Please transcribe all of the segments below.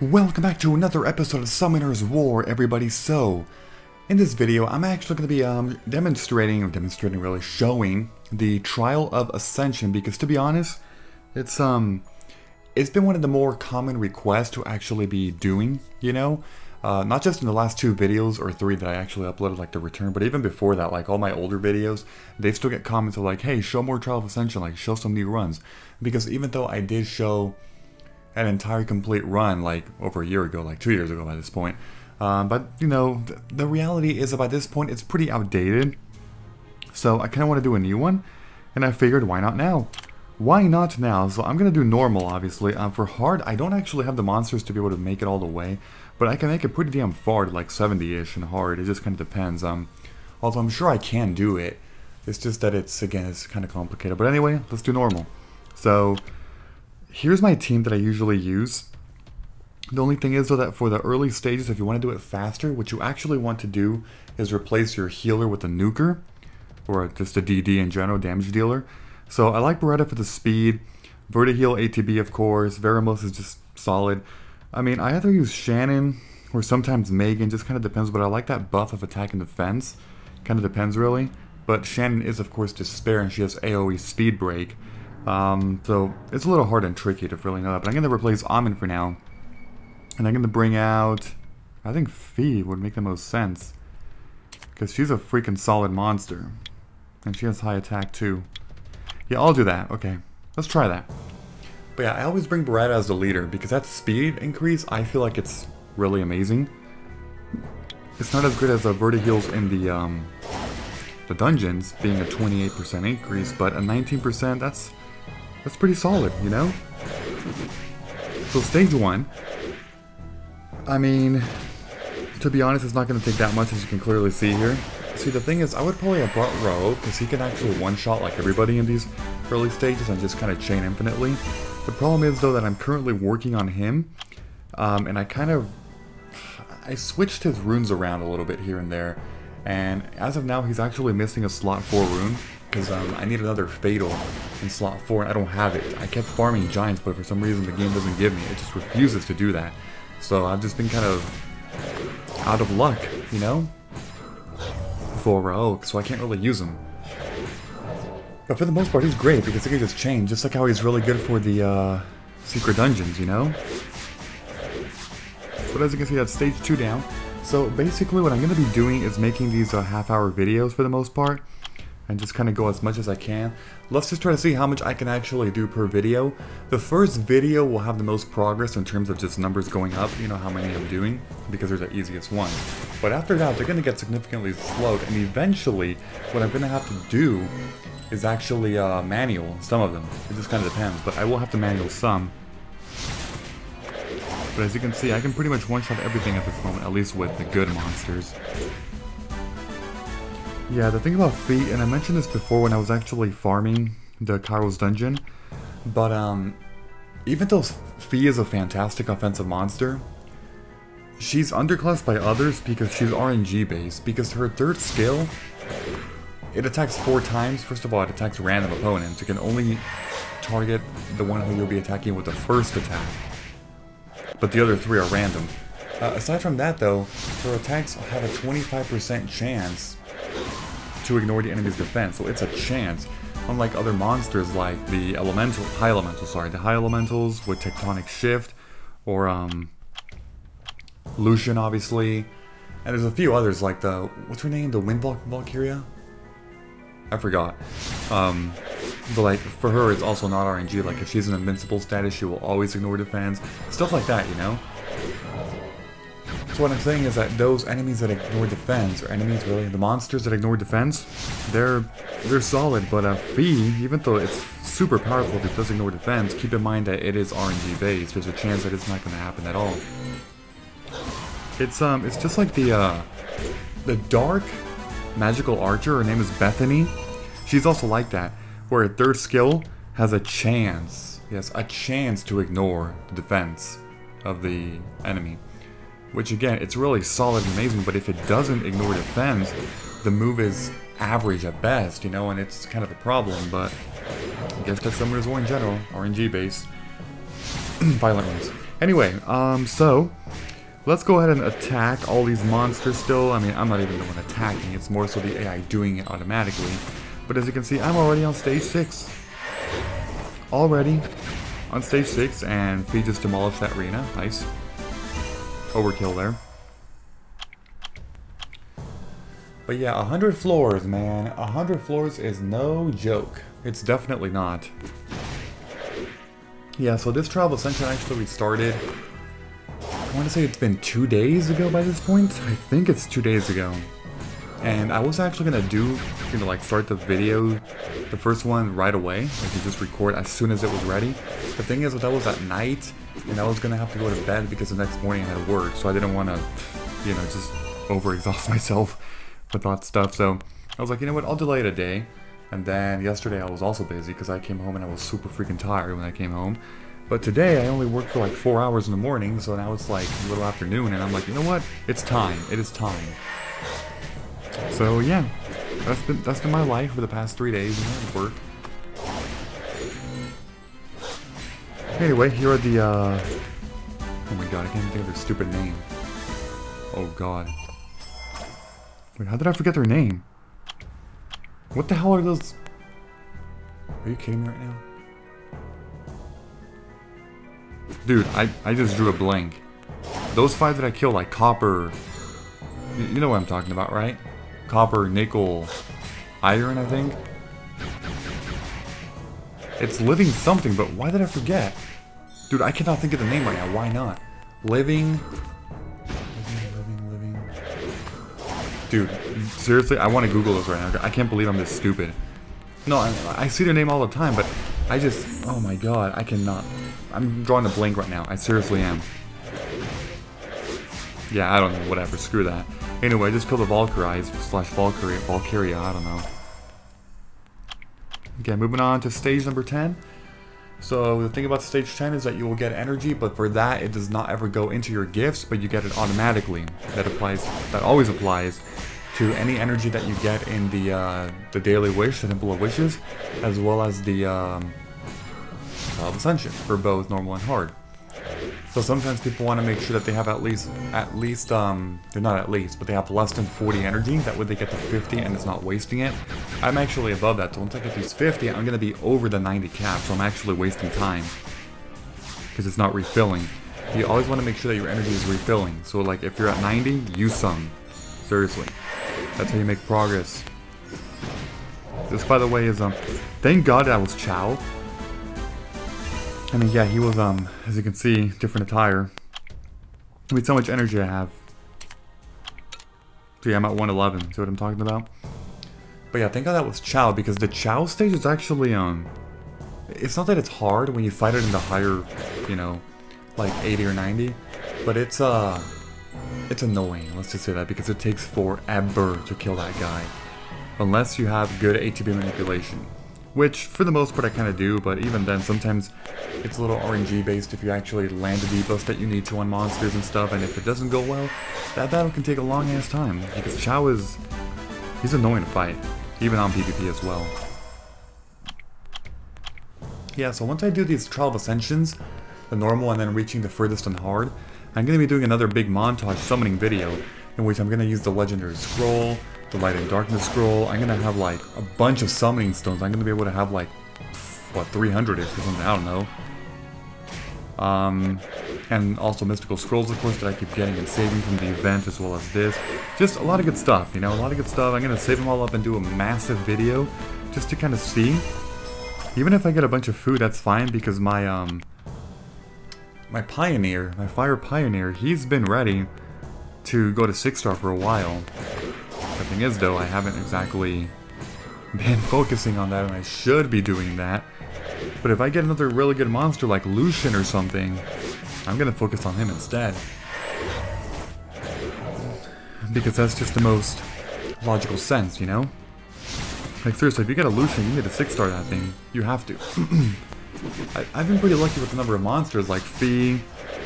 Welcome back to another episode of Summoner's War, everybody. So, in this video, I'm actually going to be showing the Trial of Ascension, because to be honest, it's been one of the more common requests to actually be doing, you know? Not just in the last 2 videos or 3 that I actually uploaded, like the return, but even before that, like all my older videos, they still get comments of like, hey, show more Trial of Ascension, like show some new runs. Because even though I did show an entire complete run like over a year ago, like 2 years ago by this point, but you know, the reality is that by this point it's pretty outdated. So I kind of want to do a new one, and I figured, why not now? Why not now? So I'm going to do normal, obviously. For hard, I don't actually have the monsters to be able to make it all the way, but I can make it pretty damn far to like 70-ish in hard. It just kind of depends. Although I'm sure I can do it. It's just that it's kind of complicated. But anyway, let's do normal. So here's my team that I usually use. The only thing is though that for the early stages, if you want to do it faster, what you actually want to do is replace your healer with a nuker, or just a DD in general, damage dealer. So I like Beretta for the speed, Vertiheal ATB of course, Veramos is just solid. I mean, I either use Shannon or sometimes Megan, just kind of depends, but I like that buff of attack and defense. Kind of depends really. But Shannon is of course Despair, and she has AoE speed break. So it's a little hard and tricky to really know that, but I'm going to replace Amin for now. And I'm going to bring out, I think Fee would make the most sense, because she's a freaking solid monster. And she has high attack too. Yeah, I'll do that. Okay, let's try that. But yeah, I always bring Beretta as the leader, because that speed increase, I feel like it's really amazing. It's not as good as the Vertiheals in the dungeons, being a 28% increase, but a 19%, that's pretty solid, you know? So stage 1, I mean, to be honest, it's not going to take that much, as you can clearly see here. See, the thing is, I would probably have brought Ro, because he can actually one-shot like everybody in these early stages and just kind of chain infinitely. The problem is, though, that I'm currently working on him, and I switched his runes around a little bit here and there, and as of now, he's actually missing a slot 4 rune, because I need another Fatal in slot 4, and I don't have it. I kept farming Giants, but for some reason the game doesn't give me. It just refuses to do that. So I've just been kind of out of luck, you know? For Oak, so I can't really use him. But for the most part, he's great, because he can just chain, just like how he's really good for the secret dungeons, you know? But as you can see, that's stage 2 down. So basically what I'm going to be doing is making these half-hour videos for the most part, and just kind of go as much as I can. Let's just try to see how much I can actually do per video. The first video will have the most progress in terms of just numbers going up, you know, how many I'm doing, because they're the easiest one. But after that, they're going to get significantly slowed, and eventually, what I'm going to have to do is actually manual some of them. It just kind of depends, but I will have to manual some. But as you can see, I can pretty much one-shot everything at this moment, at least with the good monsters. Yeah, the thing about Fee, and I mentioned this before when I was actually farming the Kairos dungeon, but even though Fee is a fantastic offensive monster, she's underclassed by others because she's RNG based, because her third skill, it attacks 4 times. First of all, it attacks random opponents. You can only target the one who you'll be attacking with the first attack, but the other 3 are random. Aside from that though, her attacks have a 25% chance to ignore the enemy's defense, so it's a chance. Unlike other monsters like the high elementals with Tectonic Shift, or Lucian obviously, and there's a few others like the, what's her name, the Wind Valkyria? I forgot. But like, for her it's also not RNG, like if she's in invincible status she will always ignore defense, stuff like that, you know? So what I'm saying is that those enemies that ignore defense, or enemies really, the monsters that ignore defense, they're solid, but Fee, even though it's super powerful if it does ignore defense, keep in mind that it is RNG based. There's a chance that it's not going to happen at all. It's just like the dark magical archer, her name is Bethany. She's also like that, where her third skill has a chance, yes, a chance to ignore the defense of the enemy. Which again, it's really solid and amazing, but if it doesn't ignore defense, the move is average at best, you know, and it's kind of a problem, but I guess that's Summoner's War in general, RNG based. Violent ones. Anyway, so let's go ahead and attack all these monsters still. I mean, I'm not even the one attacking. It's more so the AI doing it automatically. But as you can see, I'm already on stage 6. Already on stage 6, and Fee just demolished that arena. Nice. Overkill there. But yeah, 100 floors, man. 100 floors is no joke. It's definitely not. Yeah, so this Trial of Ascension actually started, I want to say it's been 2 days ago by this point. I think it's 2 days ago. And I was actually gonna like start the video, the first one right away. Like just record as soon as it was ready. The thing is, that was at night, and I was gonna have to go to bed because the next morning I had work. So I didn't want to, you know, just overexhaust myself with that stuff. So I was like, you know what, I'll delay it a day. And then yesterday I was also busy because I came home and I was super freaking tired when I came home. But today I only worked for like 4 hours in the morning, so now it's like a little afternoon, and I'm like, you know what, it's time. It is time. So yeah, that's been my life for the past 3 days, you know, work. Anyway, here are the oh my god, I can't even think of their stupid name. Oh god. Wait, how did I forget their name? What the hell are those? Are you kidding me right now? Dude, I just drew a blank. Those 5 that I killed, like copper. You know what I'm talking about, right? Copper, nickel, iron, I think. It's living something, but why did I forget? Dude, I cannot think of the name right now. Why not? Living. Dude, seriously, I want to Google this right now. I can't believe I'm this stupid. No, I see their name all the time, but I just... Oh my god, I cannot... I'm drawing a blank right now. I seriously am. Yeah, I don't know. Whatever. Screw that. Anyway, I just killed the Valkyries / Valkyria, I don't know. Okay, moving on to stage number 10. So the thing about stage 10 is that you will get energy, but for that it does not ever go into your gifts, but you get it automatically. That always applies to any energy that you get in the Daily Wish, the Temple of Wishes, as well as the Trial of Ascension for both normal and hard. So sometimes people want to make sure that they have at least, they're not at least, but they have less than 40 energy. That way they get to 50 and it's not wasting it. I'm actually above that, so once I get these 50, I'm going to be over the 90 cap, so I'm actually wasting time. Because it's not refilling. You always want to make sure that your energy is refilling. So like if you're at 90, use some. Seriously. That's how you make progress. This, by the way, is, thank God that was Chow. I mean, yeah, he was, as you can see, different attire. I mean, so much energy I have. So yeah, I'm at 111, see what I'm talking about? But yeah, thank God that was Chow, because the Chow stage is actually, it's not that it's hard when you fight it in the higher, you know, like 80 or 90, but it's annoying, let's just say that, because it takes forever to kill that guy. Unless you have good ATB manipulation. Which, for the most part, I kind of do, but even then, sometimes it's a little RNG based if you actually land the debuffs that you need to on monsters and stuff, and if it doesn't go well, that battle can take a long ass time, because Chow he's annoying to fight, even on PvP as well. Yeah, so once I do these Trial of Ascensions, the normal and then reaching the furthest on hard, I'm going to be doing another big montage summoning video, in which I'm going to use the Legendary Scroll, the Light and Darkness Scroll. I'm going to have like a bunch of summoning stones. I'm going to be able to have like, what, 300-ish or something, I don't know. And also Mystical Scrolls, of course, that I keep getting and saving from the event, as well as this. Just a lot of good stuff, you know, a lot of good stuff. I'm going to save them all up and do a massive video, just to kind of see. Even if I get a bunch of food, that's fine, because my, my Pioneer, my Fire Pioneer, he's been ready to go to 6-star for a while. The thing is, though, I haven't exactly been focusing on that, and I should be doing that. But if I get another really good monster like Lucian or something, I'm gonna focus on him instead. Because that's just the most logical sense, you know? Like, seriously, if you get a Lucian, you need a 6-star that thing. You have to. I've been pretty lucky with the number of monsters, like Fee,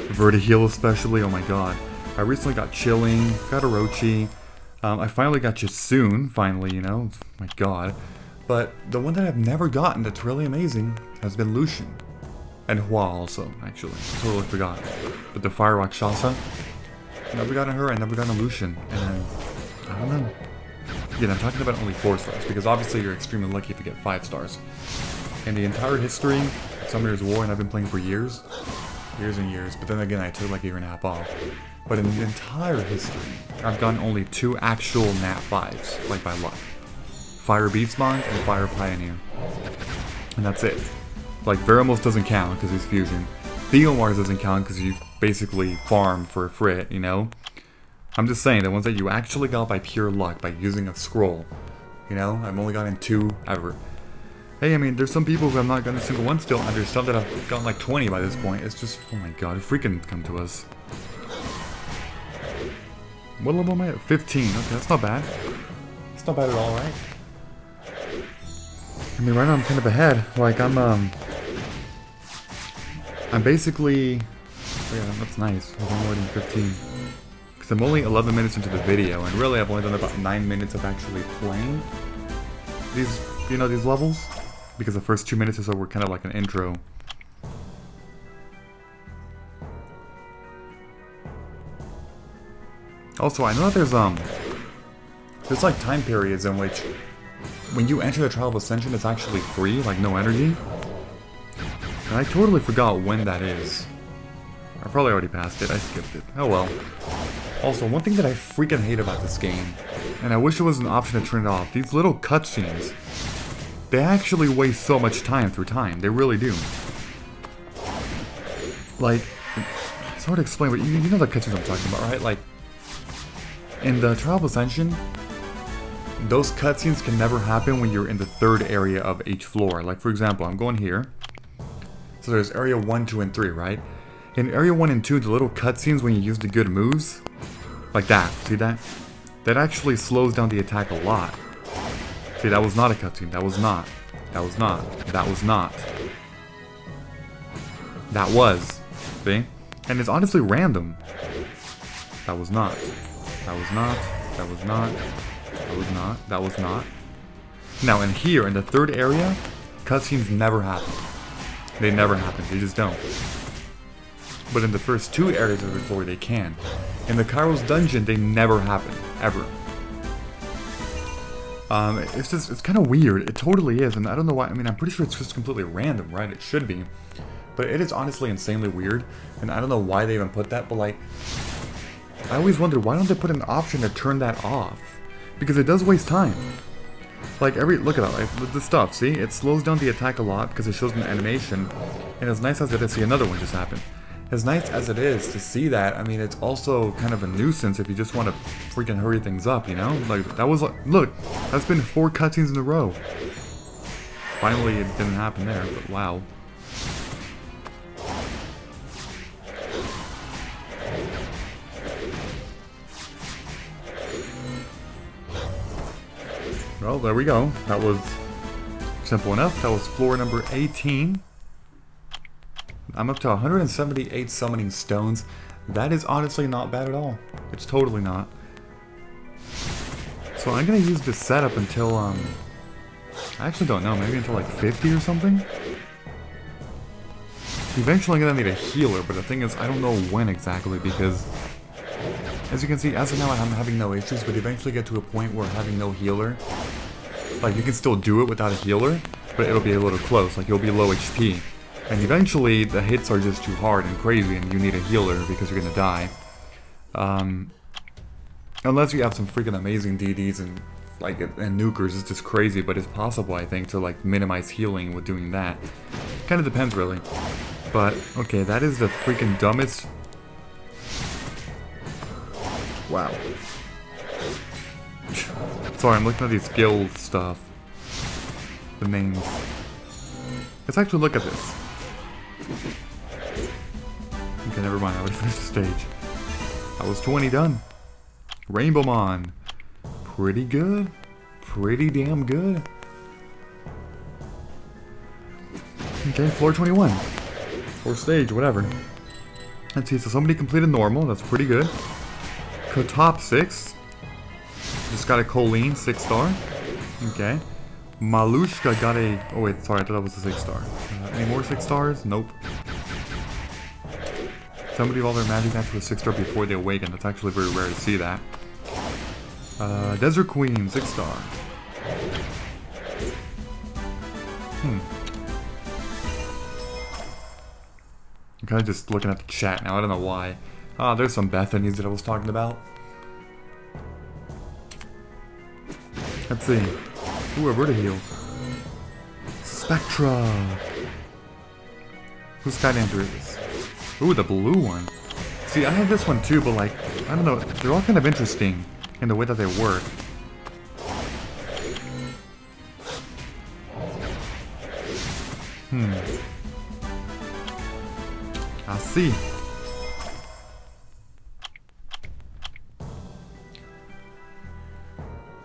Vertiheel especially, oh my god. I recently got Chilling, got Orochi. I finally got Jasoon, finally, you know, oh my god. But the one that I've never gotten that's really amazing has been Lucian. And Hua also, actually. Totally forgot. But the Fire Rakshasa, never gotten her, I never gotten a Lucian. And I don't know. Again, I'm talking about only 4 stars, because obviously you're extremely lucky if you get 5 stars. In the entire history of Summoner's War, and I've been playing for years and years, but then again I took like a year and a half off. But in the entire history, I've gotten only 2 actual Nat 5s, like by luck. Fire Beastmonk and Fire Pioneer. And that's it. Like, Veramos doesn't count because he's fusion. Theomars doesn't count because you basically farm for a frit, you know? I'm just saying, the ones that you actually got by pure luck, by using a scroll. You know? I've only gotten 2 ever. Hey, I mean, there's some people who have not gotten a single one still, and there's some that have gotten like 20 by this point. It's just, oh my god, freaking come to us. What level am I at? 15. Okay, that's not bad. It's not bad at all, right? I mean, right now I'm kind of ahead. Like, I'm basically... Oh yeah, that's nice. I'm more than 15. Because I'm only 11 minutes into the video, and really I've only done about 9 minutes of actually playing these, you know, these levels. Because the first 2 minutes or so were kind of like an intro. Also, I know that there's like time periods in which when you enter the Trial of Ascension, it's actually free, like no energy. And I totally forgot when that is. I probably already passed it, I skipped it. Oh well. Also, one thing that I freaking hate about this game, and I wish there was an option to turn it off, these little cutscenes. They actually waste so much time through time, they really do. Like, it's hard to explain, but you know the cutscenes I'm talking about, right? Like, in the Trial of Ascension, those cutscenes can never happen when you're in the 3rd area of each floor. Like, for example, I'm going here. So there's area 1, 2, and 3, right? In area 1 and 2, the little cutscenes when you use the good moves, like that, see that? That actually slows down the attack a lot. See, that was not a cutscene. That was not. That was not. That was not. That was. See? And it's honestly random. That was not. That was not. That was not. That was not. That was not. Now, in here, in the 3rd area, cutscenes never happen. They never happen. They just don't. But in the first 2 areas of the floor, they can. In the Kairos dungeon, they never happen. Ever. It's kind of weird. It totally is, and I don't know why. I mean, I'm pretty sure it's just completely random, right? It should be. But it is honestly insanely weird, and I don't know why they even put that, but like... I always wondered, why don't they put an option to turn that off? Because it does waste time. Like, look at that, like, the stuff, see? It slows down the attack a lot because it shows an animation, and as nice as it is, see, another one just happened. As nice as it is to see that, I mean, it's also kind of a nuisance if you just want to freaking hurry things up, you know? Like, that was like, look, that's been 4 cutscenes in a row. Finally, it didn't happen there, but wow. Well, there we go. That was simple enough. That was floor number 18. I'm up to 178 summoning stones. That is honestly not bad at all. It's totally not. So I'm gonna use this setup until, I actually don't know, maybe until like 50 or something? Eventually I'm gonna need a healer, but the thing is, I don't know when exactly, because as you can see, as of now I'm having no issues, but eventually get to a point where having no healer, like you can still do it without a healer, but it'll be a little close, like you'll be low HP. And eventually the hits are just too hard and crazy and you need a healer because you're gonna die. Unless you have some freaking amazing DDs and like and nukers, it's just crazy, but it's possible I think to like minimize healing with doing that. Kinda depends really. But okay, that is the freaking dumbest. Wow. Sorry, I'm looking at these guild stuff. The names. Let's actually look at this. Okay, never mind, I already finished the stage. I was 20 done. Rainbowmon. Pretty good. Pretty damn good. Okay, floor 21. Or stage, whatever. Let's see, so somebody completed normal, that's pretty good. Top 6. Just got a Colleen, 6-star. Okay. Malushka got a... Oh wait, sorry, I thought that was a 6-star. Any more 6 stars? Nope. Somebody evolve their magic knight to a 6-star before they awaken. That's actually very rare to see that. Desert Queen, 6-star. I'm kind of just looking at the chat now. I don't know why. Ah, there's some Bethany's that I was talking about. Let's see. Ooh, a Vertiheel. Spectra. Whose Skydancer is this? Ooh, the blue one. See, I have this one too, but like, I don't know. They're all kind of interesting in the way that they work. I see.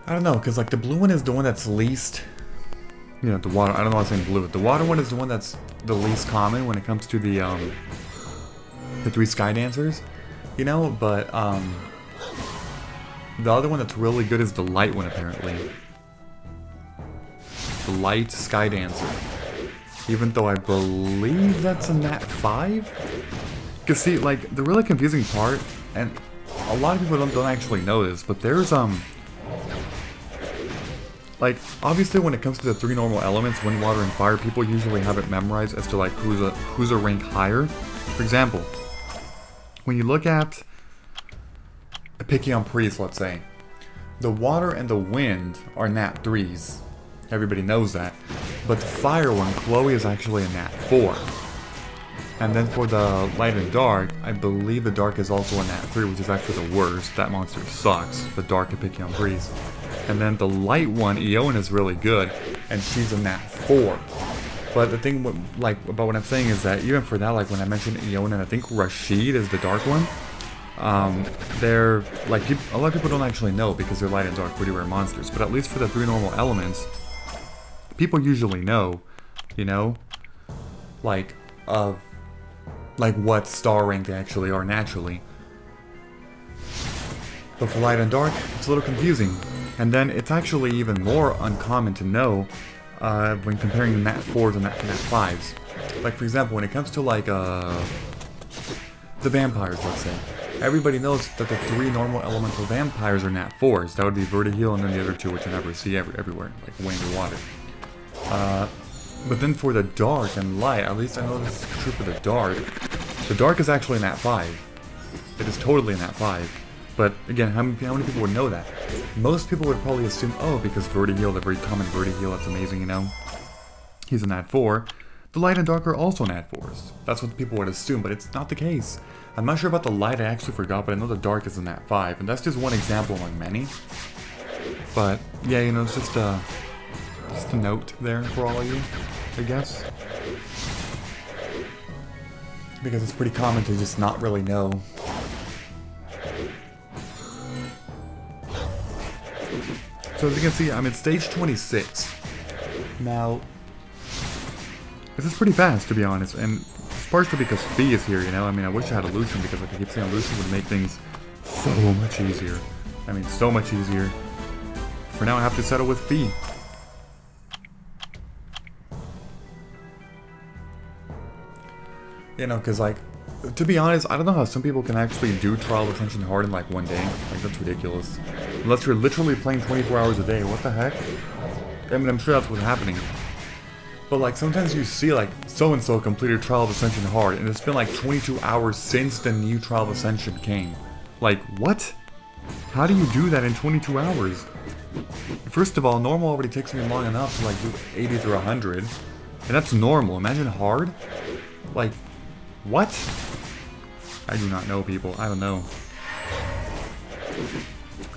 I don't know, because like the blue one is the one that's least... You know, the water... I don't know why I'm saying blue. The water one is the one that's the least common when it comes to the 3 Skydancers. You know, but the other one that's really good is the light one, apparently. The light Skydancer. Even though I believe that's a Nat 5? Because see, like, the really confusing part, and a lot of people don't actually know this, but there's, like, obviously when it comes to the 3 normal elements, wind, water, and fire, people usually have it memorized as to, like, who's a rank higher. For example, when you look at a Pickion Priest, let's say, the water and the wind are Nat 3s. Everybody knows that. But the fire one, Chloe, is actually a Nat 4. And then for the light and dark, I believe the dark is also a Nat 3, which is actually the worst. That monster sucks, the dark and Pickion Priest. And then the light one, Eowyn, is really good, and she's a Nat 4. But the thing about what I'm saying is that even for that, like when I mentioned Eowyn and I think Rashid is the dark one, they're, like, a lot of people don't actually know because they're light and dark, pretty rare monsters. But at least for the 3 normal elements, people usually know, you know, like what star rank they actually are naturally. But for light and dark, it's a little confusing. And then it's actually even more uncommon to know when comparing the Nat 4s and Nat 5s. Like, for example, when it comes to, like, the vampires, let's say. Everybody knows that the 3 normal elemental vampires are Nat 4s. That would be Vertiheel and then the other 2, which I never see everywhere, like wind or water. But then for the dark and light, at least I know this is true for the dark is actually a Nat 5. It is totally a Nat 5. But again, how many people would know that? Most people would probably assume, oh, because Vertiheel, the very common Vertiheel, that's amazing, you know? He's a Nat 4. The light and dark are also Nat 4s. That's what people would assume, but it's not the case. I'm not sure about the light, I actually forgot, but I know the dark is a Nat 5, and that's just one example among many. But, yeah, you know, it's just a note there for all of you, I guess. Because it's pretty common to just not really know. So as you can see, I'm at stage 26. Now, this is pretty fast, to be honest, and it's partially because Fee is here, you know? I mean, I wish I had a Lucian, because like I keep saying, Lucian would make things so much easier. I mean, so much easier. For now, I have to settle with Fee. You know, because like, to be honest, I don't know how some people can actually do Trial of Ascension hard in like one day. Like, that's ridiculous. Unless you're literally playing 24 hours a day. What the heck? I mean, I'm sure that's what's happening. But like, sometimes you see like, so-and-so completed Trial of Ascension hard, and it's been like 22 hours since the new Trial of Ascension came. Like, what? How do you do that in 22 hours? First of all, normal already takes me long enough to like do 80 through 100. And that's normal. Imagine hard? Like, what? I do not know, people. I don't know.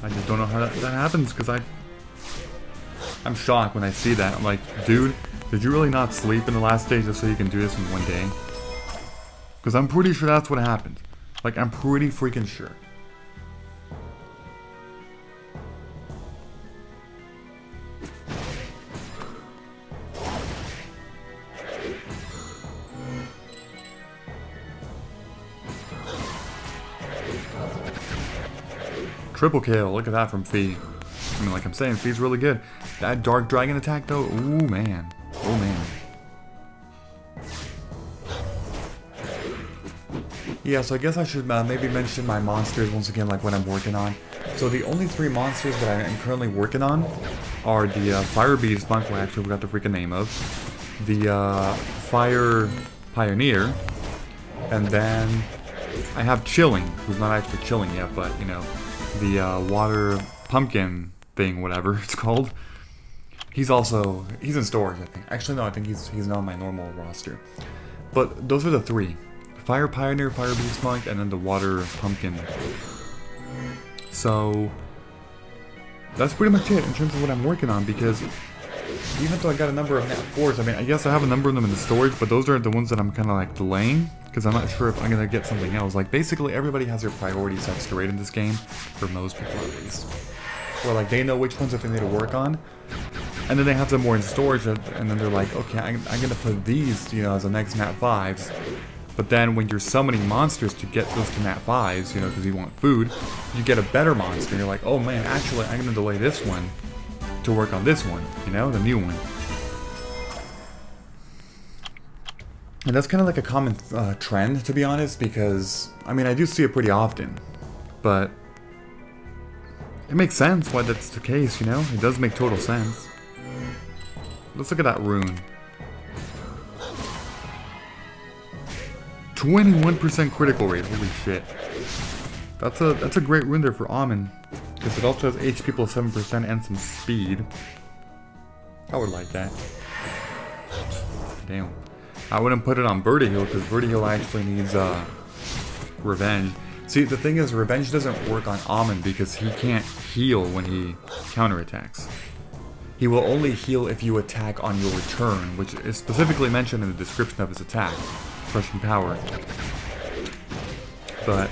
I just don't know how that happens, because I'm shocked when I see that. I'm like, dude, did you really not sleep in the last day just so you can do this in one day? Because I'm pretty sure that's what happened. Like, I'm pretty freaking sure. Triple kill, look at that from Fee. I mean, like I'm saying, Fee's really good. That Dark Dragon attack though, ooh man. Oh man. Yeah, so I guess I should maybe mention my monsters once again, like what I'm working on. So the only 3 monsters that I am currently working on are the Fire Beast Monk, who I actually forgot the freaking name of, the Fire Pioneer, and then I have Chilling, who's not actually chilling yet, but, you know, the Water Pumpkin thing, whatever it's called. He's in storage, I think. Actually, no, I think he's not on my normal roster. But those are the 3. Fire Pioneer, Fire Beast Monk, and then the Water Pumpkin. So that's pretty much it in terms of what I'm working on, because even though I got a number of Nat 4s, I mean, I guess I have a number of them in the storage, but those are the ones that I'm kind of like delaying, because I'm not sure if I'm going to get something else. Like, basically everybody has their priorities set straight in this game, for most people at least. Where like they know which ones that they need to work on, and then they have them more in storage, and then they're like, okay, I'm going to put these, you know, as the next Nat 5s. But then when you're summoning monsters to get those to Nat 5s, you know, because you want food, you get a better monster, and you're like, oh man, actually, I'm going to delay this one to work on this one, you know, the new one. And that's kind of like a common trend, to be honest, because, I mean, I do see it pretty often, but it makes sense why that's the case, you know? It does make total sense. Let's look at that rune. 21% critical rate, holy shit. That's a great rune there for Almond, because it also has HP plus 7% and some speed. I would like that. Damn. I wouldn't put it on Vertiheal, because Vertiheal actually needs Revenge. See, the thing is, Revenge doesn't work on Almond because he can't heal when he counterattacks. He will only heal if you attack on your turn, which is specifically mentioned in the description of his attack. Crushing power. But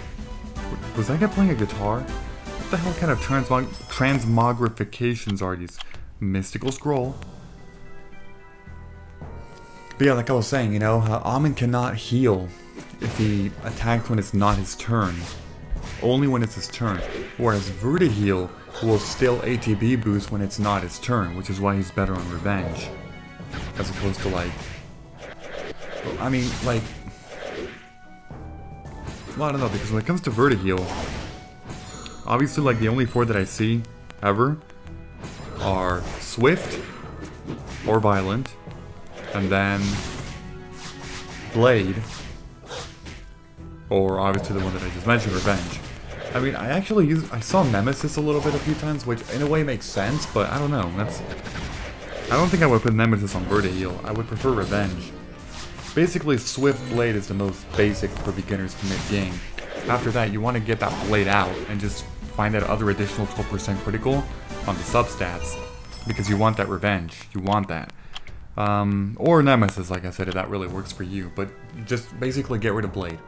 was that guy playing a guitar? What the hell kind of transmogrifications are these? Mystical Scroll. But yeah, like I was saying, you know, Almond cannot heal if he attacks when it's not his turn. Only when it's his turn. Whereas Vertiheal will still ATB boost when it's not his turn, which is why he's better on Revenge. As opposed to like... I mean, like... Well, I don't know, because when it comes to Vertiheal, obviously, like, the only 4 that I see, ever, are Swift, or Violent, and then Blade, or obviously the one that I just mentioned, Revenge. I mean, I saw Nemesis a little bit a few times, which in a way makes sense, but I don't know, I don't think I would put Nemesis on Vertiheal. I would prefer Revenge. Basically, Swift Blade is the most basic for beginners to mid-game. After that, you want to get that Blade out and just find that other additional 12% critical on the substats, because you want that Revenge. You want that. Or Nemesis, like I said, if that really works for you. But just basically get rid of Blade.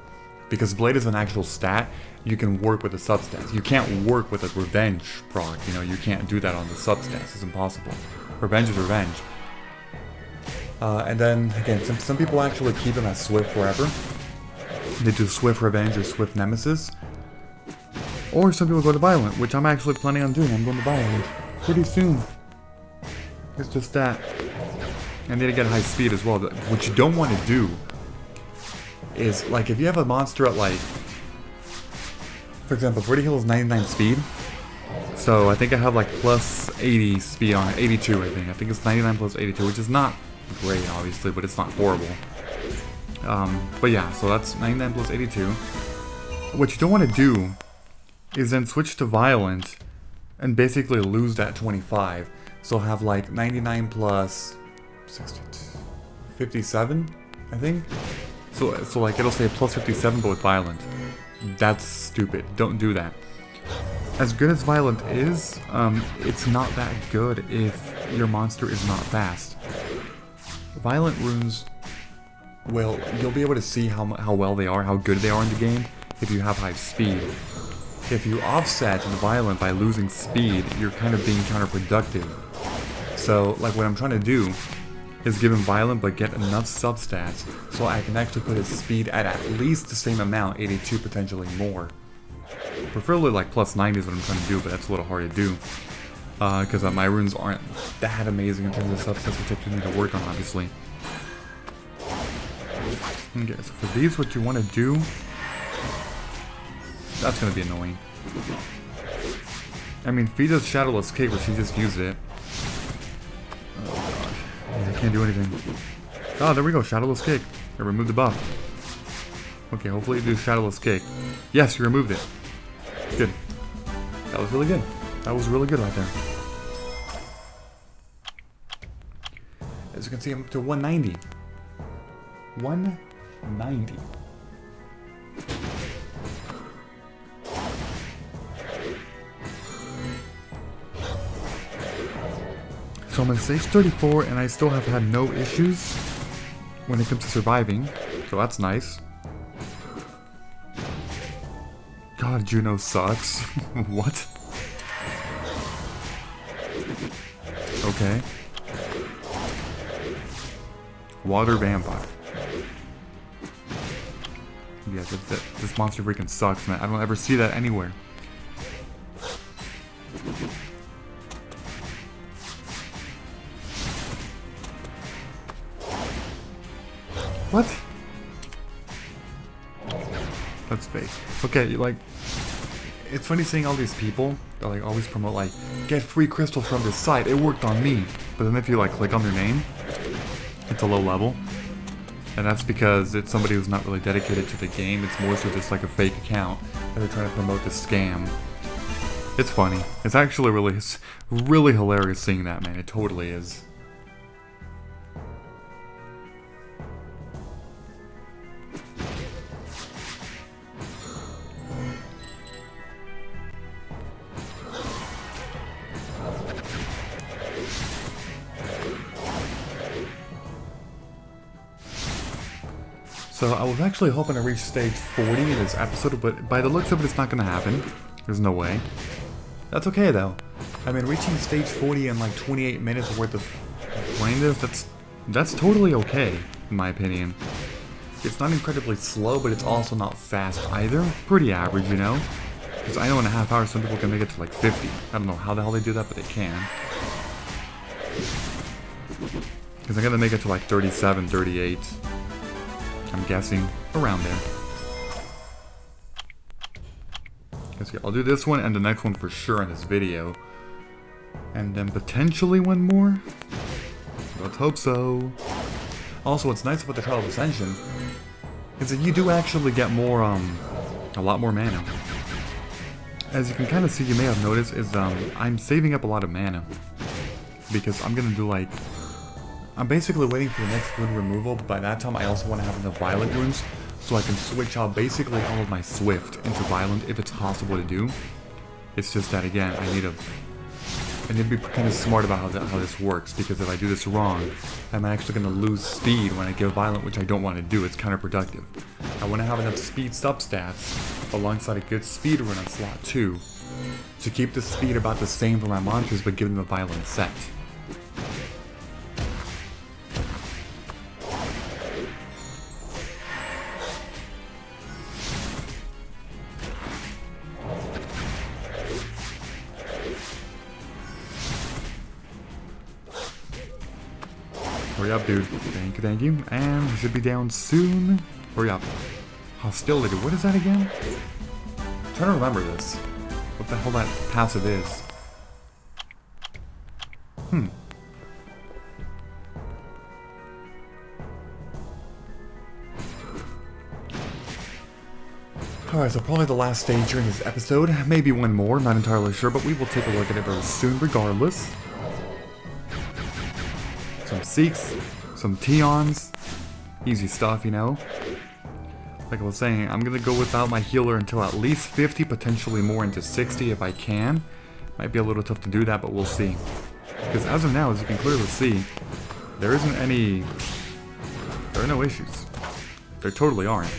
Because Blade is an actual stat, you can work with the substats. You can't work with a Revenge proc, you know, you can't do that on the substats, it's impossible. Revenge is Revenge. And then, again, some people actually keep him as Swift forever. They do Swift Revenge or Swift Nemesis. Or some people go to Violent, which I'm actually planning on doing. I'm going to Violent pretty soon. It's just that. And they get high speed as well. What you don't want to do is, like, if you have a monster at, like, for example, Vertiheal is 99 speed. So I think I have, like, plus 80 speed on it. 82, I think. I think it's 99 plus 82, which is not great, obviously, but it's not horrible. But yeah, so that's 99 plus 82. What you don't want to do is then switch to Violent and basically lose that 25. So have like 99 plus 57, I think. So like it'll say plus 57 but with Violent. That's stupid. Don't do that. As good as Violent is, it's not that good if your monster is not fast. Violent runes, well, you'll be able to see how well they are, how good they are in the game, if you have high speed. If you offset the Violent by losing speed, you're kind of being counterproductive. So, like, what I'm trying to do is give him Violent but get enough substats so I can actually put his speed at least the same amount, 82, potentially more. Preferably like plus 90 is what I'm trying to do, but that's a little hard to do. Because my runes aren't that amazing in terms of subsets, which I do need to work on, obviously. Okay, so for these, what you want to do That's gonna be annoying. I mean, Fida's Shadowless Kick, where she just used it. Oh god. I can't do anything. Oh, there we go, Shadowless Kick. I removed the buff. Okay, hopefully you do Shadowless Kick. Yes, you removed it. Good. That was really good. That was really good right there. As you can see, I'm up to 190. 190. So I'm on stage 34 and I still have had no issues when it comes to surviving. So that's nice. God, Juno sucks. What? Okay. Water Vampire. Yeah, this monster freaking sucks, man. I don't ever see that anywhere. What? That's fake. Okay, like, it's funny seeing all these people that like always promote like, get free crystals from this site, it worked on me. But then if you like click on their name, it's a low level. And that's because it's somebody who's not really dedicated to the game, it's more so just like a fake account that they're trying to promote this scam. It's funny. It's actually really hilarious seeing that, man. It totally is. So I was actually hoping to reach stage 40 in this episode, but by the looks of it, it's not going to happen. There's no way. That's okay, though. I mean, reaching stage 40 in like 28 minutes worth of playing this, that's totally okay, in my opinion. It's not incredibly slow, but it's also not fast either. Pretty average, you know? Because I know in a half hour some people can make it to like 50. I don't know how the hell they do that, but they can. Because I'm going to make it to like 37, 38. I'm guessing around there. Okay, I'll do this one and the next one for sure in this video. And then potentially one more? Let's hope so. Also, what's nice about the Trial of Ascension is that you do actually get more, a lot more mana. As you can kind of see, you may have noticed, is I'm saving up a lot of mana. Because I'm gonna do like, I'm basically waiting for the next wound removal, but by that time I also want to have enough violent wounds so I can switch out basically all of my swift into violent if it's possible to do. It's just that again, I need to be kind of smart about how this works, because if I do this wrong, I'm actually going to lose speed when I get violent, which I don't want to do. It's counterproductive. I want to have enough speed substats alongside a good speed run on slot 2 to keep the speed about the same for my monsters but give them a violent set. Hurry up, dude. Thank you. And we should be down soon. Hurry up. Hostility. What is that again? I'm trying to remember this. What the hell that passive is. Alright, so probably the last stage during this episode. Maybe one more, not entirely sure, but we will take a look at it very soon regardless. Some Seeks, some Teons, easy stuff, you know. Like I was saying, I'm gonna go without my healer until at least 50, potentially more into 60 if I can. Might be a little tough to do that, but we'll see. Because as of now, as you can clearly see, there are no issues. There totally aren't.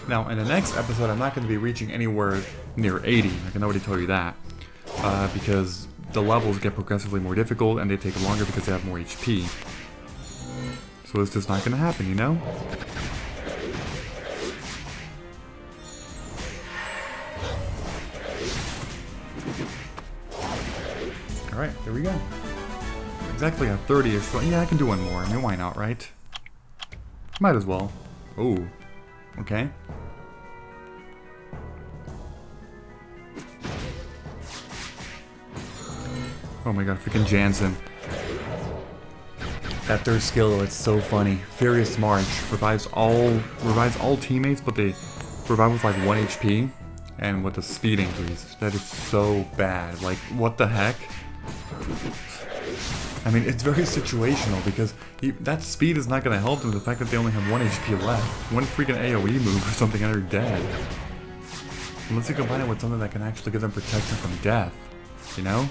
Now, in the next episode, I'm not going to be reaching anywhere near 80. I can already tell you that. Because the levels get progressively more difficult and they take longer because they have more HP. So it's just not going to happen, you know? Alright, there we go. Exactly at 30 or so. Yeah, I can do one more. I mean, why not, right? Might as well. Oh, okay? Oh my god, freaking Jansen. That third skill, it's so funny. Furious March revives all teammates, but they revive with like 1 HP and with a speed increase. That is so bad. Like, what the heck? I mean, it's very situational because that speed is not going to help them. The fact that they only have 1 HP left. One freaking AoE move or something and they're dead. Unless you combine it with something that can actually give them protection from death. You know?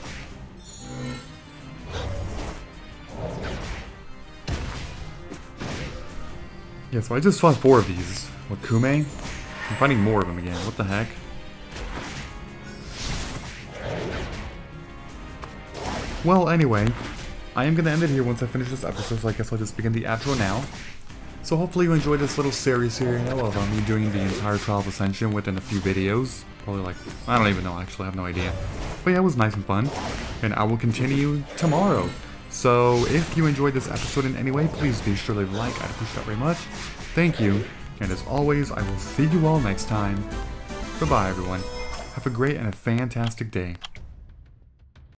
Yeah, so I just fought 4 of these. With Kume? I'm finding more of them again. What the heck? Well, anyway, I am going to end it here once I finish this episode, so I guess I'll just begin the outro now. So hopefully you enjoyed this little series here, you know, of me doing the entire Trial of Ascension within a few videos. Probably like, I don't even know actually, I have no idea. But yeah, it was nice and fun, and I will continue tomorrow. So if you enjoyed this episode in any way, please be sure to leave a like, I'd appreciate that very much. Thank you, and as always, I will see you all next time. Bye-bye everyone. Have a great and a fantastic day.